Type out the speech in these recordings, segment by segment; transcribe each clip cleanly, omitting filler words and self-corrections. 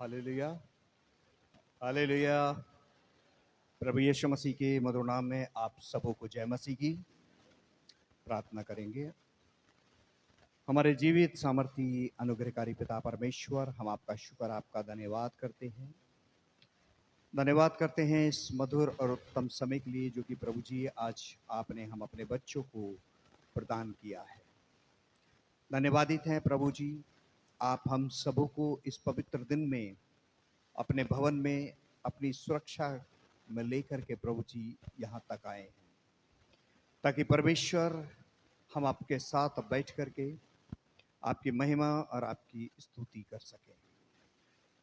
Hallelujah, hallelujah. प्रभु यीशु मसीह के मधुर नाम में आप सबों को जय मसीह की प्रार्थना करेंगे। हमारे जीवित सामर्थी अनुग्रहकारी पिता परमेश्वर, हम आपका शुक्र, आपका धन्यवाद करते हैं। धन्यवाद करते हैं इस मधुर और उत्तम समय के लिए जो कि प्रभु जी आज आपने हम अपने बच्चों को प्रदान किया है। धन्यवादित हैं प्रभु जी, आप हम सबों को इस पवित्र दिन में अपने भवन में अपनी सुरक्षा में लेकर के प्रभु जी यहाँ तक आए हैं, ताकि परमेश्वर हम आपके साथ बैठ करके आपकी महिमा और आपकी स्तुति कर सकें।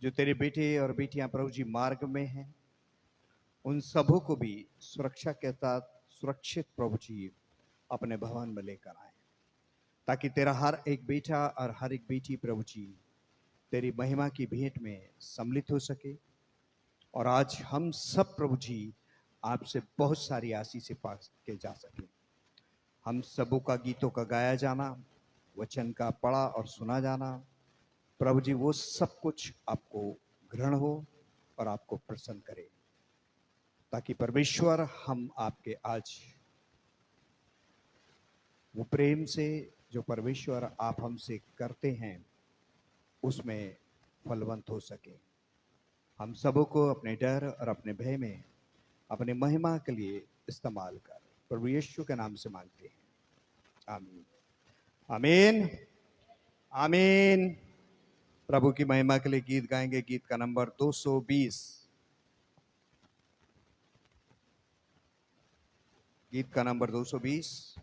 जो तेरे बेटे और बेटियां प्रभु जी मार्ग में हैं, उन सबों को भी सुरक्षा के साथ सुरक्षित प्रभु जी अपने भवन में लेकर आए, ताकि तेरा हर एक बेटा और हर एक बेटी प्रभु जी तेरी महिमा की भेंट में सम्मिलित हो सके। और आज हम सब प्रभु जी आपसे बहुत सारी आशीष पा के जा सके। हम सबों का गीतों का गाया जाना, वचन का पढ़ा और सुना जाना, प्रभु जी वो सब कुछ आपको ग्रहण हो और आपको प्रसन्न करे, ताकि परमेश्वर हम आपके आज वो प्रेम से जो परमेश्वर आप हमसे करते हैं उसमें फलवंत हो सके। हम सबों को अपने डर और अपने भय में अपने महिमा के लिए इस्तेमाल कर प्रभु यीशु के नाम से मांगते हैं, आमीन, आमीन, आमीन। प्रभु की महिमा के लिए गीत गाएंगे। गीत का नंबर 220। गीत का नंबर 220।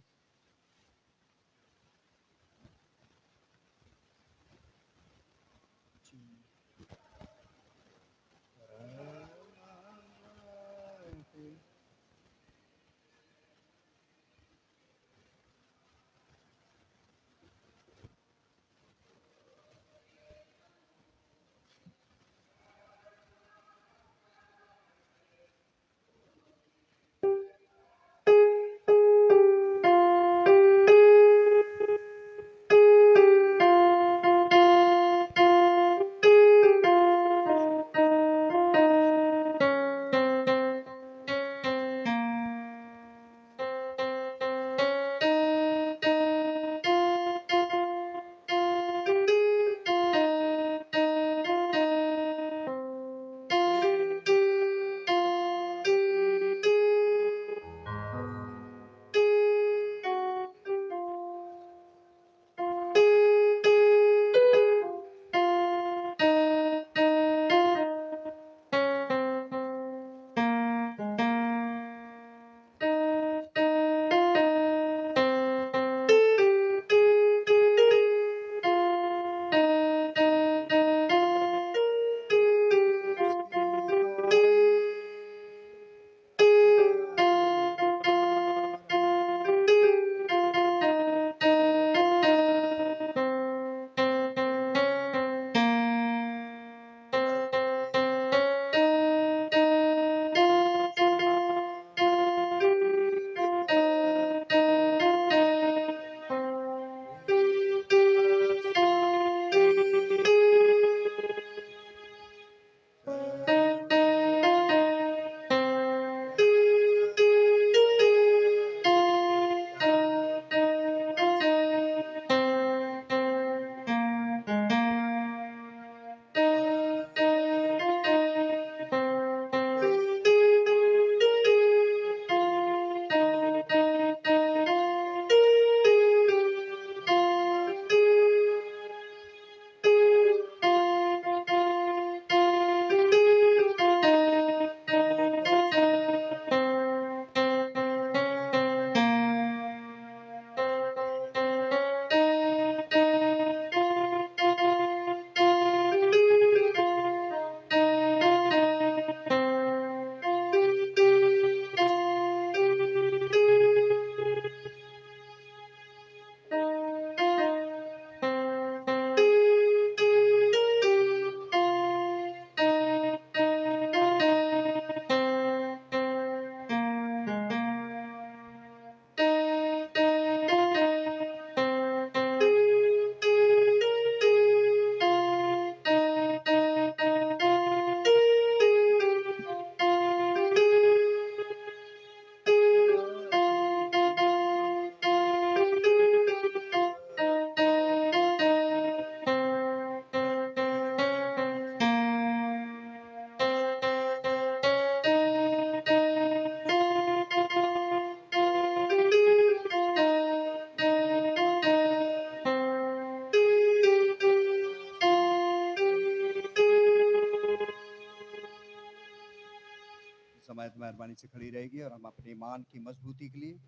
जमात मेहरबानी से खड़ी रहेगी और हम अपने ईमान की मजबूती के लिए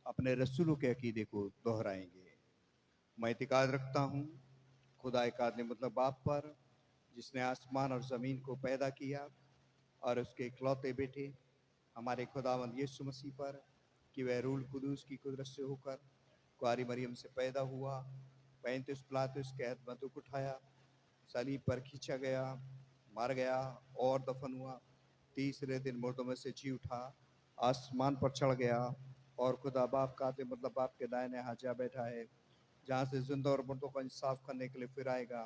अपने रसूलों के अकीदे को दोहराएंगे। मैं इतिकाद रखता हूँ खुदा एकाद मतलब बाप पर, जिसने आसमान और ज़मीन को पैदा किया, और उसके इकलौते बेटे हमारे खुदावंद यीशु मसीह पर, कि वह रूल कुदूस की कुदरत से होकर कुआरी मरियम से पैदा हुआ, 35 पिलातुस के कैद में दुख उठाया, सलीब पर खींचा गया, मर गया और दफन हुआ, तीसरे दिन मुर्दों में से जी उठा, आसमान पर चढ़ गया और खुदा बाप का मतलब बाप के दाहिने हाथ जा बैठा है, जहाँ से जिंदा और मुर्दों का इंसाफ करने के लिए फिर आएगा।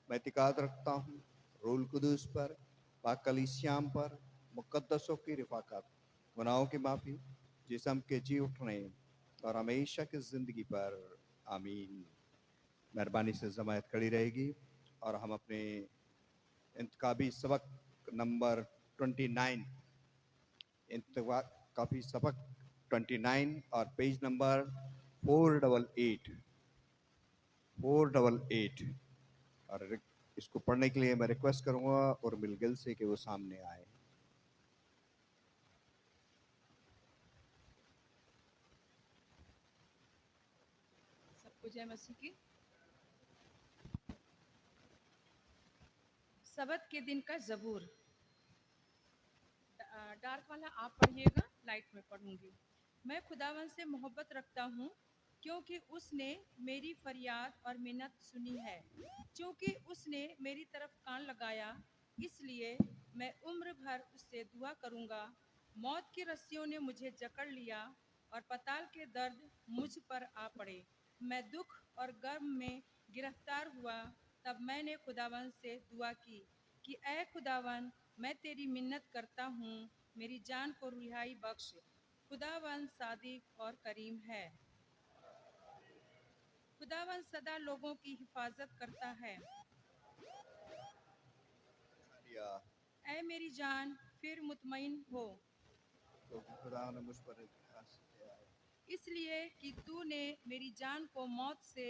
मैं इतिकाद रखता हूँ रूल कुदूस पर, पाक कलीसियाम पर, मुकद्दसों की रिफाकत, गुनाहों की माफ़ी, जिस्म के जी उठने और हमेशा की ज़िंदगी पर। आमीन। मेहरबानी से जमायत खड़ी रहेगी और हम अपने इंतखाबी सबक नंबर 29, इंतखाबी सबक 29 और पेज नंबर 488 और इसको पढ़ने के लिए मैं रिक्वेस्ट करूंगा और मिलगिल से कि वो सामने आए। सबको जय मसीह की। सबत के दिन का जबूर। डार्क वाला आप पढ़िएगा, लाइट में पढ़ूंगी। मैं खुदावन से मोहब्बत रखता हूँ क्योंकि उसने मेरी फरियाद और मिन्नत सुनी है। क्योंकि उसने मेरी तरफ कान लगाया, इसलिए मैं उम्र भर उससे दुआ करूँगा। मौत की रस्सियों ने मुझे जकड़ लिया और पताल के दर्द मुझ पर आ पड़े। मैं दुख और गर्म में गिरफ्तार हुआ। तब मैंने खुदावन से दुआ की कि ऐ खुदावन, मैं तेरी मिन्नत करता हूँ, मेरी जान को रिहाई बख्श। खुदावन सादिक और करीम है। खुदावन सदा लोगों की हिफाजत करता है। ऐ मेरी जान, फिर मुतमईन हो, क्योंकि खुदा ने मुझ पर इतिहास किया है, इसलिए कि तूने मेरी जान को मौत से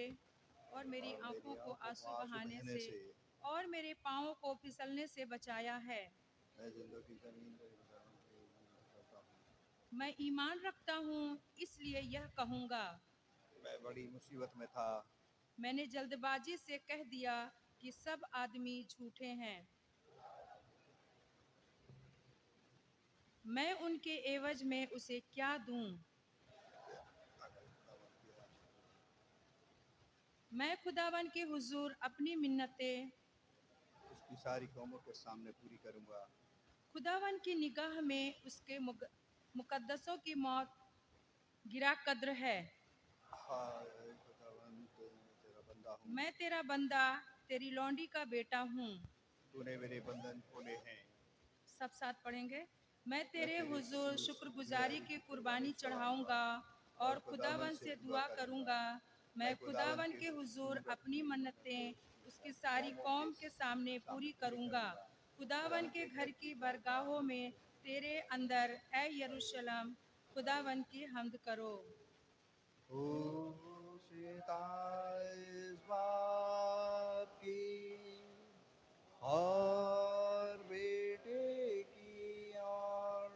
और मेरी आंखों को आंसू बहाने से और मेरे पाँवों को फिसलने से बचाया है। मैं जिंदगी जमीन पर करता हूँ। मैं ईमान रखता हूँ, इसलिए यह कहूँगा, मैं बड़ी मुसीबत में था। मैंने जल्दबाजी से कह दिया कि सब आदमी झूठे हैं। मैं उनके एवज में उसे क्या दूं? मैं खुदावन के हुजूर अपनी मिन्नतें उसकी सारी कौमों के सामने पूरी करूंगा। खुदावन की निगाह में उसके मुकद्दसों की मौत गिरा कद्र है। हाय खुदावन, मैं तेरा बंदा हूँ। मैं तेरा बंदा, तेरी लौंडी का बेटा हूँ। तूने मेरे बंधन खोले हैं। सब साथ पढ़ेंगे। मैं तेरे हुजूर शुक्रगुजारी की कुर्बानी चढ़ाऊंगा और खुदावन से दुआ करूंगा। मैं खुदावन के हुजूर अपनी मन्नतें उसकी सारी कौम के सामने पूरी करूंगा। खुदावन के घर की बरगाहों में तेरे अंदर ऐ यरूशलेम, खुदावन की हम्द करो। इस बाप की और बेटे की और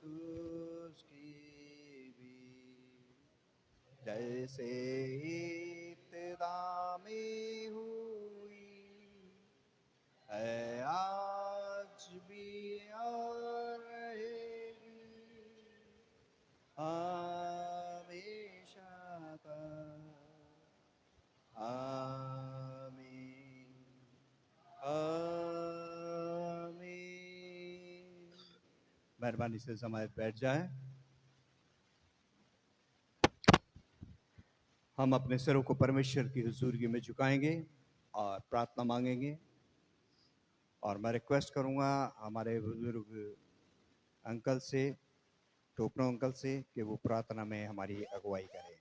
उसकी भी, जैसे इब्तिदा में हुई है आज भी और रहेगी हमेशा तक। आमीन आमीन। मेहरबानी से जमायत बैठ जाए। हम अपने सिरों को परमेश्वर की हुजूरी में झुकाएंगे और प्रार्थना मांगेंगे। और मैं रिक्वेस्ट करूंगा हमारे बुजुर्ग अंकल से, टोपनो अंकल से, कि वो प्रार्थना में हमारी अगुवाई करें।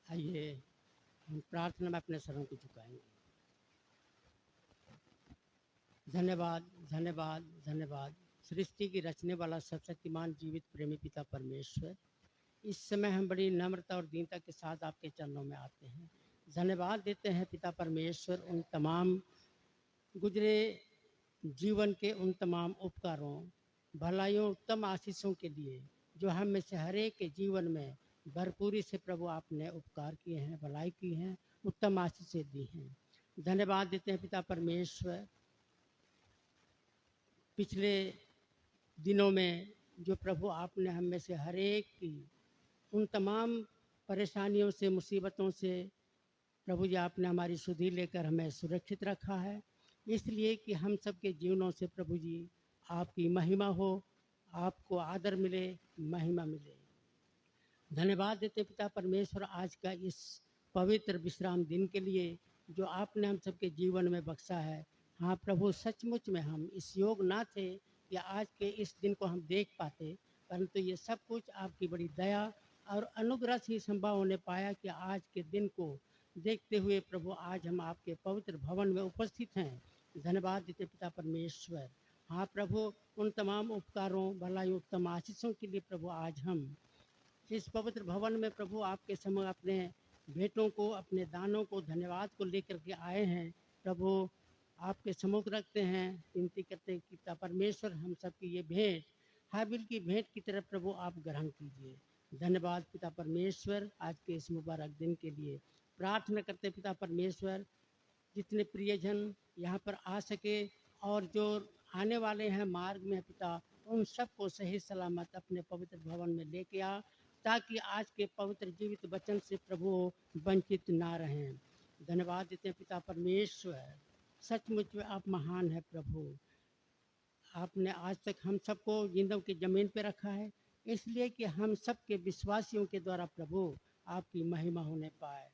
आइए हम प्रार्थना में अपने सरों को झुकाएंगे। धन्यवाद धन्यवाद धन्यवाद सृष्टि की रचने वाला सर्वशक्तिमान जीवित प्रेमी पिता परमेश्वर, इस समय हम बड़ी नम्रता और दीनता के साथ आपके चरणों में आते हैं। धन्यवाद देते हैं पिता परमेश्वर उन तमाम गुजरे जीवन के उन तमाम उपकारों, भलाइयों, उत्तम आशीषों के लिए जो हम में से हर एक के जीवन में भरपूरी से प्रभु आपने उपकार किए हैं, भलाई की हैं, उत्तम आशीषें दी हैं। धन्यवाद देते हैं पिता परमेश्वर पिछले दिनों में जो प्रभु आपने हम में से हर एक की उन तमाम परेशानियों से, मुसीबतों से प्रभु जी आपने हमारी सुधि लेकर हमें सुरक्षित रखा है, इसलिए कि हम सबके जीवनों से प्रभु जी आपकी महिमा हो, आपको आदर मिले, महिमा मिले। धन्यवाद देते पिता परमेश्वर आज का इस पवित्र विश्राम दिन के लिए जो आपने हम सबके जीवन में बख्शा है। हाँ प्रभु, सचमुच में हम इस योग ना थे कि आज के इस दिन को हम देख पाते, परंतु ये सब कुछ आपकी बड़ी दया और अनुग्रह से ही संभव होने पाया कि आज के दिन को देखते हुए प्रभु आज हम आपके पवित्र भवन में उपस्थित हैं। धन्यवाद देते पिता परमेश्वर। हाँ प्रभु, उन तमाम उपकारों, भलाई, उत्तम आशीषों के लिए प्रभु आज हम इस पवित्र भवन में प्रभु आपके समय अपने भेंटों को, अपने दानों को, धन्यवाद को लेकर के आए हैं। प्रभु आपके सम्मुख रखते हैं, विनती करते हैं कि पिता परमेश्वर हम सबकी ये भेंट हाबिल की भेंट की तरफ प्रभु आप ग्रहण कीजिए। धन्यवाद पिता परमेश्वर आज के इस मुबारक दिन के लिए। प्रार्थना करते पिता परमेश्वर जितने प्रियजन यहाँ पर आ सके और जो आने वाले हैं मार्ग में पिता, उन सबको सही सलामत अपने पवित्र भवन में लेके आ, ताकि आज के पवित्र जीवित वचन से प्रभु वंचित ना रहें। धन्यवाद देते हैं पिता परमेश्वर, सचमुच में आप महान है प्रभु। आपने आज तक हम सबको जिंदों की जमीन पे रखा है, इसलिए कि हम सबके विश्वासियों के द्वारा प्रभु आपकी महिमा होने पाए।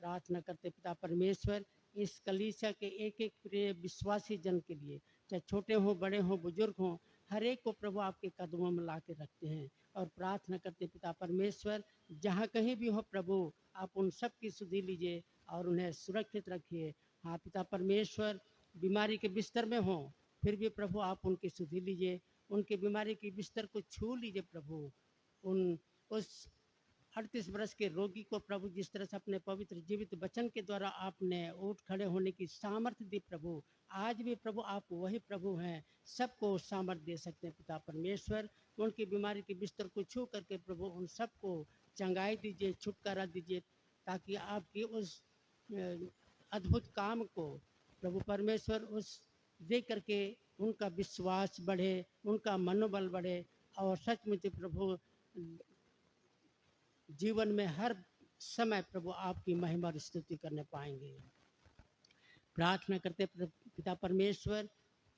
प्रार्थना करते पिता परमेश्वर इस कलीसिया के एक एक प्रिय विश्वासी जन के लिए, चाहे छोटे हों, बड़े हों, बुजुर्ग हों, हर एक को प्रभु आपके कदमों में ला के रखते हैं और प्रार्थना करते पिता परमेश्वर जहाँ कहीं भी हो प्रभु आप उन सब की सुधि लीजिए और उन्हें सुरक्षित रखिए। हाँ पिता परमेश्वर, बीमारी के बिस्तर में हों फिर भी प्रभु आप उनकी सुधि लीजिए, उनके बीमारी की बिस्तर को छू लीजिए प्रभु। उन उस 38 वर्ष के रोगी को प्रभु जिस तरह से अपने पवित्र जीवित वचन के द्वारा आपने उठ खड़े होने की सामर्थ्य दी प्रभु, आज भी प्रभु आप वही प्रभु हैं, सबको सामर्थ्य दे सकते हैं पिता परमेश्वर। उनकी बीमारी के बिस्तर को छू करके प्रभु उन सबको चंगाई दीजिए, छुटकारा दीजिए, ताकि आपकी उस अद्भुत काम को प्रभु परमेश्वर उस देख करके उनका विश्वास बढ़े, उनका मनोबल बढ़े और सचमुच प्रभु जीवन में हर समय प्रभु आपकी महिमा और स्तुति करने पाएंगे। प्रार्थना करते पिता परमेश्वर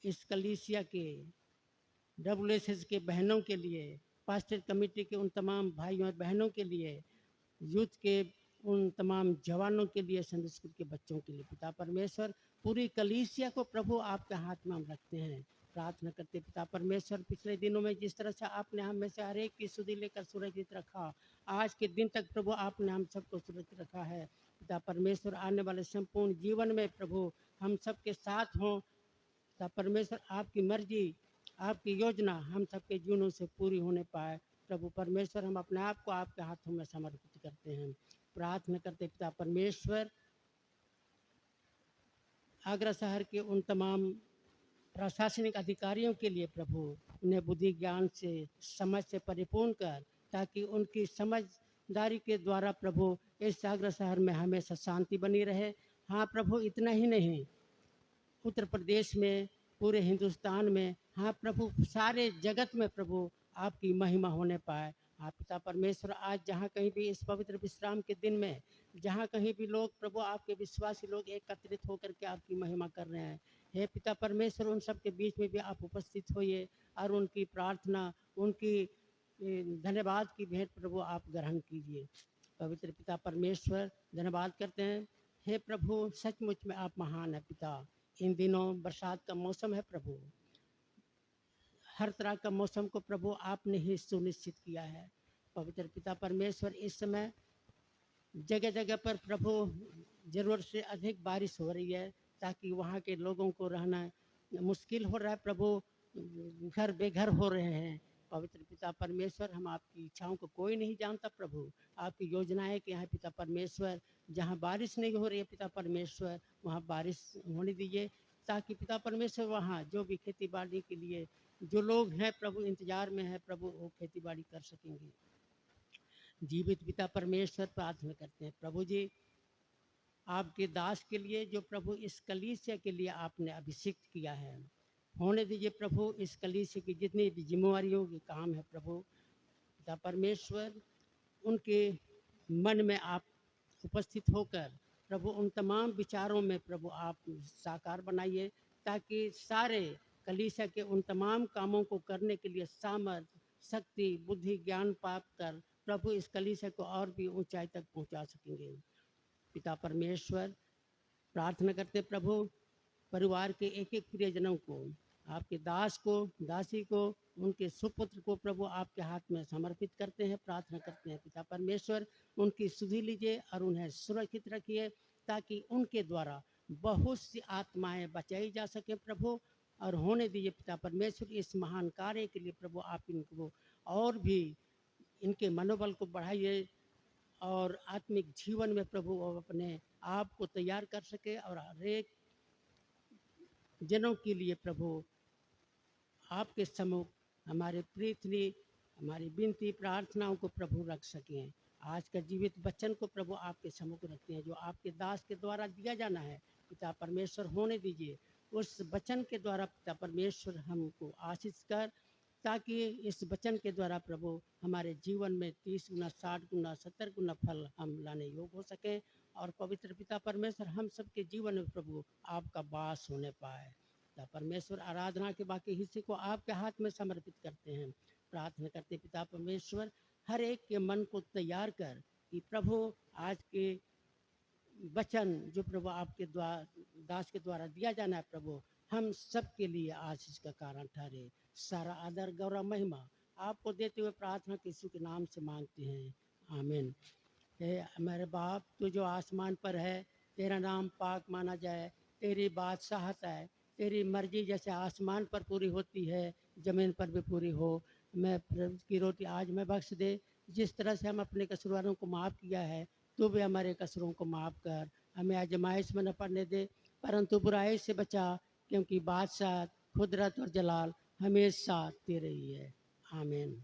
इस कलीसिया के WSS के बहनों के लिए, पास्टर कमेटी के उन तमाम भाइयों और बहनों के लिए, यूथ के उन तमाम जवानों के लिए, संडे स्कूल के बच्चों के लिए पिता परमेश्वर पूरी कलीसिया को प्रभु आपके हाथ में हम रखते हैं। प्रार्थना करते पिता परमेश्वर पिछले दिनों में जिस तरह से आपने हम में से हर एक की सुधि लेकर सुरक्षित रखा, आज के दिन तक प्रभु आपने हम सबको सुरक्षित रखा है। पिता परमेश्वर आने वाले संपूर्ण जीवन में प्रभु हम सबके साथ हों। पिता परमेश्वर आपकी मर्जी, आपकी योजना हम सबके जीवनों से पूरी होने पाए। प्रभु परमेश्वर हम अपने आप को आपके हाथों में समर्पित करते हैं। प्रार्थना करते पिता परमेश्वर आगरा शहर के उन तमाम प्रशासनिक अधिकारियों के लिए प्रभु उन्हें बुद्धि ज्ञान से, समझ से परिपूर्ण कर, ताकि उनकी समझदारी के द्वारा प्रभु इस आगरा शहर में हमेशा शांति बनी रहे। हाँ प्रभु, इतना ही नहीं, उत्तर प्रदेश में, पूरे हिंदुस्तान में, हाँ प्रभु सारे जगत में प्रभु आपकी महिमा होने पाए। हाँ पिता परमेश्वर आज जहाँ कहीं भी इस पवित्र विश्राम के दिन में जहाँ कहीं भी लोग प्रभु आपके विश्वासी लोग एकत्रित होकर के आपकी महिमा कर रहे हैं, हे पिता परमेश्वर उन सब के बीच में भी आप उपस्थित होइए और उनकी प्रार्थना, उनकी धन्यवाद की भेंट प्रभु आप ग्रहण कीजिए। पवित्र पिता परमेश्वर धन्यवाद करते हैं। हे प्रभु सचमुच में आप महान है पिता। इन दिनों बरसात का मौसम है प्रभु, हर तरह का मौसम को प्रभु आपने ही सुनिश्चित किया है। पवित्र पिता परमेश्वर इस समय जगह जगह पर प्रभु जरूरत से अधिक बारिश हो रही है, ताकि वहाँ के लोगों को रहना मुश्किल हो रहा है प्रभु। घर बेघर हो रहे हैं। पवित्र पिता परमेश्वर, हम आपकी इच्छाओं को कोई नहीं जानता प्रभु। आपकी योजनाएं कि यहाँ पिता परमेश्वर, जहाँ बारिश नहीं हो रही है पिता परमेश्वर, वहाँ बारिश होने दीजिए, ताकि पिता परमेश्वर वहाँ जो भी खेती बाड़ी के लिए जो लोग हैं प्रभु इंतजार में है प्रभु, वो खेती बाड़ी कर सकेंगे। जीवित पिता परमेश्वर, प्रार्थना करते हैं प्रभु जी, आपके दास के लिए जो प्रभु इस कलीसिया के लिए आपने अभिषेक किया है, होने दीजिए प्रभु इस कलीसिया की जितनी भी जिम्मेवारियों के काम है प्रभु पिता परमेश्वर, उनके मन में आप उपस्थित होकर प्रभु उन तमाम विचारों में प्रभु आप साकार बनाइए, ताकि सारे कलीसिया के उन तमाम कामों को करने के लिए सामर्थ्य, शक्ति, बुद्धि, ज्ञान प्राप्त कर प्रभु इस कलीसिया को और भी ऊंचाई तक पहुंचा सकेंगे। पिता परमेश्वर, प्रार्थना करते प्रभु परिवार के एक एक प्रियजनों को, आपके दास को, दासी को, उनके सुपुत्र को प्रभु आपके हाथ में समर्पित करते हैं। प्रार्थना करते हैं पिता परमेश्वर, उनकी सुधि लीजिए और उन्हें सुरक्षित रखिए, ताकि उनके द्वारा बहुत सी आत्माएं बचाई जा सके प्रभु। और होने दीजिए पिता परमेश्वर इस महान कार्य के लिए प्रभु आप इनको और भी इनके मनोबल को बढ़ाइए और आत्मिक जीवन में प्रभु वो अपने आप को तैयार कर सके और हर एक जनों के लिए प्रभु आपके सम्मुख हमारे प्रार्थना, हमारी विनती प्रार्थनाओं को प्रभु रख सकें। आज का जीवित वचन को प्रभु आपके सम्मुख रखते हैं, जो आपके दास के द्वारा दिया जाना है पिता परमेश्वर, होने दीजिए उस वचन के द्वारा पिता परमेश्वर हमको आशीष कर, ताकि इस वचन के द्वारा प्रभु हमारे जीवन में 30 गुना, 60 गुना, 70 गुना फल हम लाने योग्य हो सकें। और पवित्र पिता परमेश्वर, हम सबके जीवन में प्रभु आपका वास होने पाए। पिता परमेश्वर, आराधना के बाकी हिस्से को आपके हाथ में समर्पित करते हैं। प्रार्थना करते पिता परमेश्वर, हर एक के मन को तैयार कर कि प्रभु आज के वचन जो प्रभु आपके दास के द्वारा दिया जाना है प्रभु, हम सब के लिए आशीष का कारण ठहरे। सारा आदर, गौरव, महिमा आपको देते हुए प्रार्थना यीशु के नाम से मांगते हैं, आमीन। हे हमारे बाप, तू जो आसमान पर है, तेरा नाम पाक माना जाए, तेरी बादशाहत है, तेरी मर्जी जैसे आसमान पर पूरी होती है ज़मीन पर भी पूरी हो। मैं प्रभु की रोटी आज मैं बख्श दे, जिस तरह से हम अपने कसूरवारों को माफ़ किया है, तू भी हमारे कसूरों को माफ़ कर। हमें आजमाइश में न पड़ने दे, परंतु बुराई से बचा, क्योंकि बादशाह, कुदरत और जलाल हमेशा तेरे ही है, आमीन।